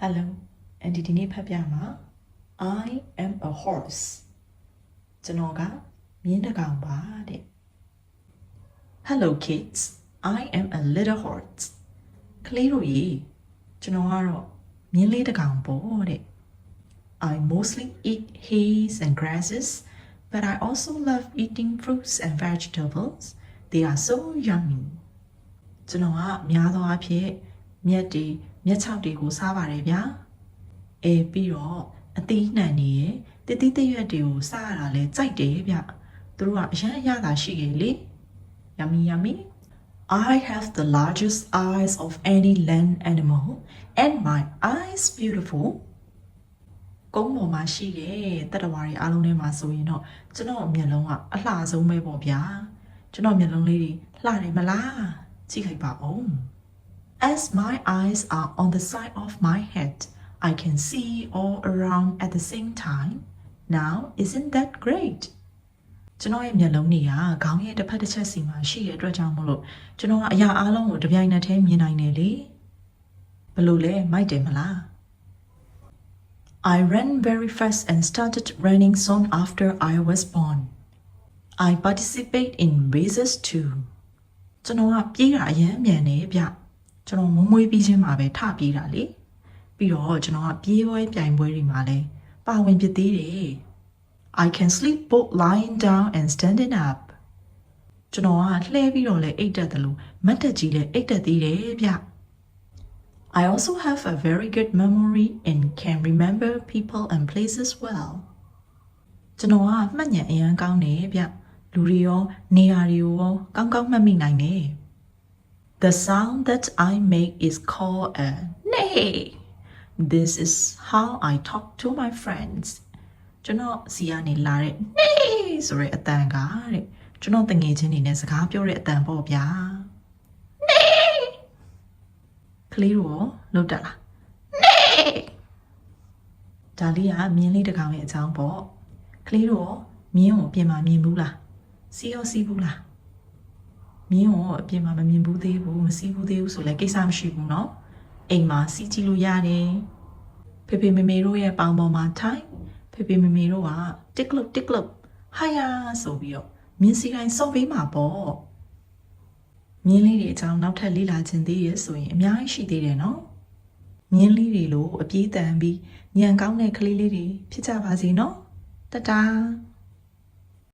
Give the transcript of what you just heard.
Hello, andဒီနေ့ဖတ်ပြမှာ I am a horse. ကျွန်တော်ကမြင်းတစ်ကောင်ပါတဲ့ Hello kids, I am a little horse. ကလေးတို့ရေကျွန်တော်ကတော့မြင်းလေးတစ်ကောင်ပေါ့တဲ့ I mostly eat hay and grasses, but I also love eating fruits and vegetables. They are so yummy. ကျွန်တော်ကများသောအားဖြင့်မြက်ချောက်တွေကိုစားပါတယ်ဗျာပြီးတော့အသီးနှံတွေရဲ့တတိတရွက်တွေကိုစားရတာလဲကြိုက်တယ်ဗျသူတို့ကအရန်ရတာရှိရဲ့လေ Yummy I have the largest eyes of any land animal and my eyes beautiful ကုန်းပေါ်မှာရှိတဲ့တတ္တဝါတွေအားလုံးထဲမှာဆိုရင်တော့ကျွန်တော်မျက်လုံးကအလှဆုံးပဲပေါ့ဗျာကျွန်တော်မျက်လုံးလေးတွေလှတယ်မလားကြည့်လိုက်ပါဦး As my eyes are on the side of my head, I can see all around at the same time. Now, isn't that great? ကျွန်တော်ရဲ့မျက်လုံးတွေကခေါင်းရဲ့တစ်ဖက်တစ်ချက်စီမှာရှိတဲ့အတွက်ကြောင့်မို့လို့ကျွန်တော်ကအရာအလုံးကိုတစ်ပြိုင်နက်တည်းမြင်နိုင်တယ်လေဘယ်လိုလဲမိုက်တယ်မလား I ran very fast and started running soon after I was born. I participate in races too. ကျွန်တော်ကပြေးတာအရင်မြန်နေဗျကျွန်တော်မွေးပြီးချင်းမှာပဲထပြေးတာလေပြီးတော့ကျွန်တော်ကပြေးပွဲပြိုင်ပွဲတွေမှာလဲပါဝင်ဖြစ်သေးတယ် I can sleep both lying down and standing up ကျွန်တော်ကလှဲပြီးတော့လဲအိတ်တက်တယ်လို့မတ်တက်ကြီးလဲအိတ်တက်သေးတယ်ဗျ I also have a very good memory and can remember people and places well ကျွန်တော်ကမှတ်ဉာဏ်အရင်ကောင်းတယ်ဗျလူတွေရောနေရာတွေရောကောင်းကောင်းမှတ်မိနိုင်တယ်The sound that I make is called a neigh. This is how I talk to my friends. ကျွန်တော်စီကနေလာတဲ့ neigh ဆိုတဲ့အတန်ကတဲ့ကျွန်တော်တငယ်ချင်းတွေနဲ့စကားပြောတဲ့အတန်ပေါ့ဗျာ neigh ကလေးရောလောက်တက်လား neigh ဒါလေးကမြင်းလေးတစ်ကောင်ရဲ့အကြောင်းပေါ့ကလေးရောမြင်းကိုပြင်မှာမြင်ဘူးလားစီရောစီးဘူးလားမြင်းကိုအပြင်မှာမမြင်ဘူးသေးဘူးမစီးဘူးသေးဘူးဆိုလဲကိစ္စမရှိဘူးเนาะအိမ်မှာစီးကြည့်လို့ရတယ်ဖေဖေမေမေတို့ရဲ့ပေါင်ပေါ်မှာထိုင်ဖေဖေမေမေတို့ကတစ်ကလုတ်ဟာယာဆိုပြီးတော့မြင်းစီတိုင်းစော့ပေးမှာပေါ့မြင်းလေးတွေအကြောင်းနောက်ထပ်လေ့လာခြင်းသေးရဲ့ဆိုရင်အများကြီးရှိသေးတယ်เนาะမြင်းလေးတွေလို့အပြေးတန်ပြီးညံကောင်းတဲ့ကလေးလေးတွေဖြစ်ကြပါစေเนาะတတား